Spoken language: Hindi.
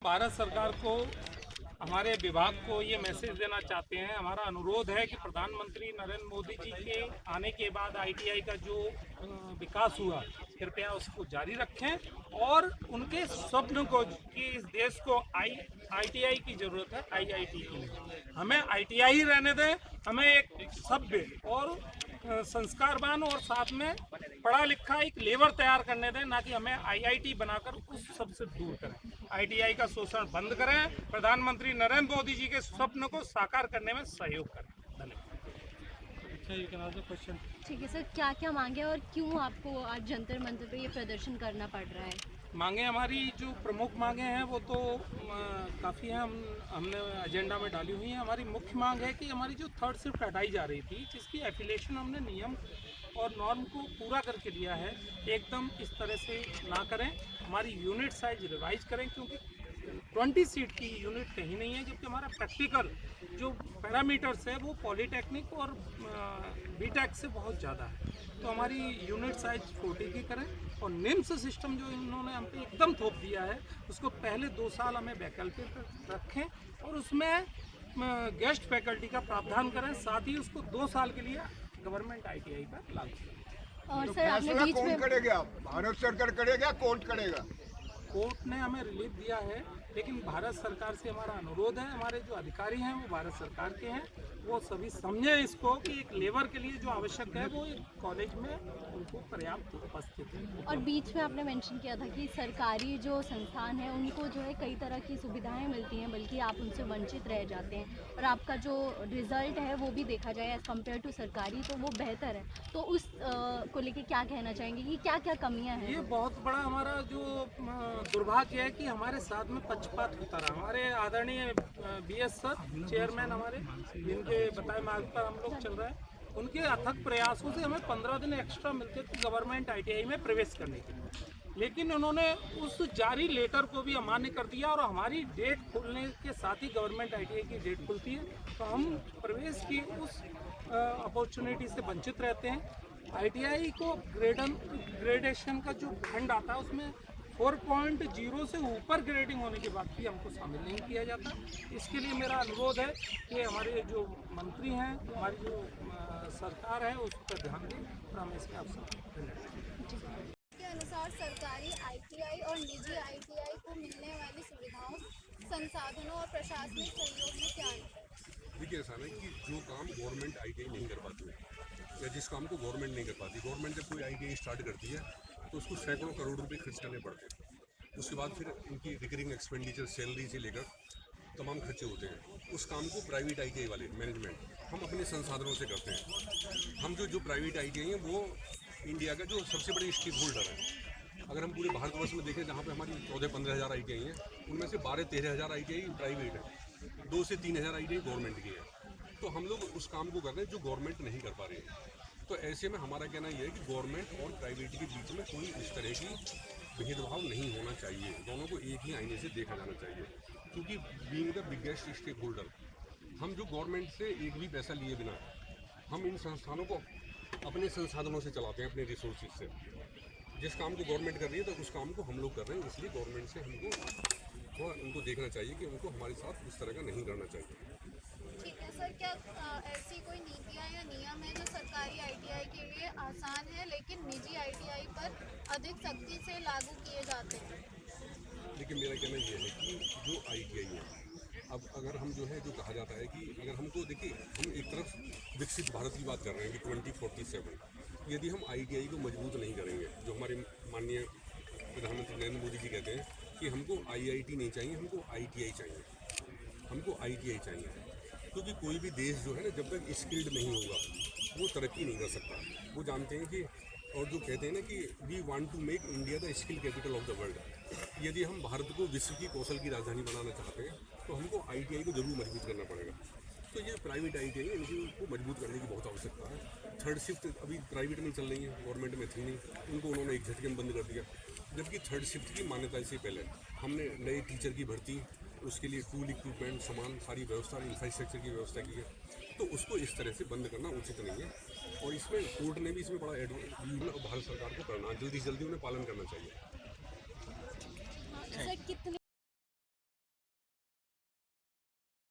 भारत सरकार को, हमारे विभाग को ये मैसेज देना चाहते हैं। हमारा अनुरोध है कि प्रधानमंत्री नरेंद्र मोदी जी के आने के बाद आईटीआई का जो विकास हुआ, कृपया उसको जारी रखें और उनके स्वप्न को कि इस देश को आईटीआई की ज़रूरत है, आईआईटी की नहीं। हमें आईटीआई ही रहने दें, हमें एक सभ्य और संस्कारवान और साथ में पढ़ा लिखा एक लेबर तैयार करने दें, ना कि हमें आईआईटी बनाकर उस सबसे दूर करें। आईटीआई का शोषण बंद करें, प्रधानमंत्री नरेंद्र मोदी जी के स्वप्न को साकार करने में सहयोग करें। धन्यवाद। क्वेश्चन। ठीक है सर, क्या क्या मांगे और क्यों आपको आज जंतर मंतर पे ये प्रदर्शन करना पड़ रहा है? मांगे, हमारी जो प्रमुख मांगे हैं वो तो काफ़ी हैं, हमने एजेंडा में डाली हुई हैं। हमारी मुख्य मांग है कि हमारी जो थर्ड शिफ्ट हटाई जा रही थी, जिसकी एफिलिएशन हमने नियम और नॉर्म को पूरा करके लिया है, एकदम इस तरह से ना करें। हमारी यूनिट साइज रिवाइज करें, क्योंकि 20 सीट की यूनिट कहीं नहीं है, जबकि हमारा प्रैक्टिकल जो पैरामीटर्स है वो पॉलीटेक्निक और बीटेक से बहुत ज़्यादा है। तो हमारी यूनिट साइज 40 की करें और निम्स सिस्टम जो इन्होंने हम पे एकदम थोप दिया है, उसको पहले 2 साल हमें वैकल्पिक रखें और उसमें गेस्ट फैकल्टी का प्रावधान करें, साथ ही उसको 2 साल के लिए गवर्नमेंट आईटीआई पर लागू करें। और सर आपने बीच में करेगा, भारत सरकार करेगा, कोर्ट करेगा? कोर्ट ने हमें रिलीफ दिया है, लेकिन भारत सरकार से हमारा अनुरोध है, हमारे जो अधिकारी हैं वो भारत सरकार के हैं, वो सभी समझें इसको कि एक लेबर के लिए जो आवश्यक है वो एक कॉलेज में उनको पर्याप्त उपस्थित है। और बीच में आपने मेंशन किया था कि सरकारी जो संस्थान है उनको जो है कई तरह की सुविधाएं मिलती हैं, बल्कि आप उनसे वंचित रह जाते हैं, और आपका जो रिजल्ट है वो भी देखा जाए एज़ कम्पेयर टू सरकारी तो वो बेहतर है। तो उस को लेके क्या कहना चाहेंगे कि क्या क्या कमियाँ हैं? ये बहुत बड़ा हमारा जो दुर्भाग्य है कि हमारे साथ में पक्षपात होता रहा। हमारे आदरणीय बीएस सर चेयरमैन हमारे, जिनके बताए मार्ग पर हम लोग चल रहे हैं, उनके अथक प्रयासों से हमें 15 दिन एक्स्ट्रा मिलते थे गवर्नमेंट आईटीआई में प्रवेश करने के लिए, लेकिन उन्होंने उस जारी लेटर को भी अमान्य कर दिया और हमारी डेट खुलने के साथ ही गवर्नमेंट आईटीआई की डेट खुलती है, तो हम प्रवेश की उस अपॉर्चुनिटी से वंचित रहते हैं। आईटीआई को ग्रेडेशन का जो खंड आता है उसमें 4.0 से ऊपर ग्रेडिंग होने के बाद भी हमको शामिल नहीं किया जाता। इसके लिए मेरा अनुरोध है कि हमारे जो मंत्री हैं, हमारी जो सरकार है, उस पर ध्यान दें और हमें इसमें अवसर के अनुसार सरकारी आईटीआई और निजी आईटीआई को मिलने वाली सुविधाओं, संसाधनों और प्रशासनिक सहयोग में क्या अंतर है? देखिए, ऐसा है कि जो काम गवर्नमेंट आईटीआई नहीं कर पाती या जिस काम को गवर्नमेंट नहीं कर पाती, गवर्नमेंट जब कोई आईटीआई स्टार्ट करती है तो उसको सैकड़ों करोड़ रुपए खर्च करने पड़ते हैं। उसके बाद फिर इनकी रिकरिंग एक्सपेंडिचर, सैलरी से लेकर तमाम खर्चे होते हैं। उस काम को प्राइवेट आईटीआई वाले मैनेजमेंट हम अपने संसाधनों से करते हैं। हम जो प्राइवेट आईटीआई हैं वो इंडिया का जो सबसे बड़े स्टेक होल्डर है। अगर हम पूरे भारतवर्ष में देखें, जहाँ पे हमारी 14-15 हज़ार आईटीआई हैं, उनमें से 12-13 हज़ार आईटीआई प्राइवेट है, 2 से 3 हज़ार आईटीआई गवर्नमेंट की है। तो हम लोग उस काम को कर रहे हैं जो गवर्नमेंट नहीं कर पा रही है। तो ऐसे में हमारा कहना यह है कि गवर्नमेंट और प्राइवेट के बीच में कोई इस तरह की भेदभाव नहीं होना चाहिए, दोनों को एक ही आईने से देखा जाना चाहिए। क्योंकि being the biggest stakeholder, हम जो गवर्नमेंट से एक भी पैसा लिए बिना हम इन संस्थानों को अपने संसाधनों से चलाते हैं, अपने रिसोर्सेज से। जिस काम को गवर्नमेंट कर रही है तो उस काम को हम लोग कर रहे हैं, इसलिए गवर्नमेंट से हमको थोड़ा उनको देखना चाहिए कि उनको हमारे साथ इस तरह का नहीं करना चाहिए। ठीक है सर, क्या ऐसी कोई नीतियाँ या नियम है जो सरकारी आईटीआई के लिए आसान है लेकिन निजी आईटीआई पर अधिक सख्ती से लागू किए जाते हैं? लेकिन मेरा कहना यह है कि जो आईटीआई है, अब अगर हम जो है, जो कहा जाता है कि अगर हमको देखिए, हम एक तरफ विकसित भारत की बात कर रहे हैं कि 2047, यदि हम आईटीआई को मजबूत नहीं करेंगे, जो हमारे माननीय प्रधानमंत्री नरेंद्र मोदी जी कहते हैं कि हमको आईआईटी नहीं चाहिए, हमको आईटीआई चाहिए, हमको आईटीआई चाहिए। क्योंकि कोई भी देश जो है ना, जब तक स्किल्ड नहीं होगा वो तरक्की नहीं कर सकता। वो जानते हैं कि, और जो कहते हैं ना कि we want to make India the skill capital of the world. यदि हम भारत को विश्व की कौशल की राजधानी बनाना चाहते हैं तो हमको आईटीआई को जरूर मजबूत करना पड़ेगा। तो ये प्राइवेट आईटीआई है, इनको मजबूत करने की बहुत आवश्यकता है। थर्ड शिफ्ट अभी प्राइवेट में चल रही है, गवर्नमेंट में थी नहीं, उनको उन्होंने एक झटके में बंद कर दिया। जबकि थर्ड शिफ्ट की मान्यता से पहले हमने नए टीचर की भर्ती, उसके लिए टूल, इक्विपमेंट, सामान, सारी व्यवस्था, इंफ्रास्ट्रक्चर की व्यवस्था की है। तो उसको इस तरह से बंद करना उचित नहीं है, और इसमें कोर्ट ने भी इसमें बड़ा भारत सरकार को करना, जल्दी से जल्दी उन्हें पालन करना चाहिए। सर, कितने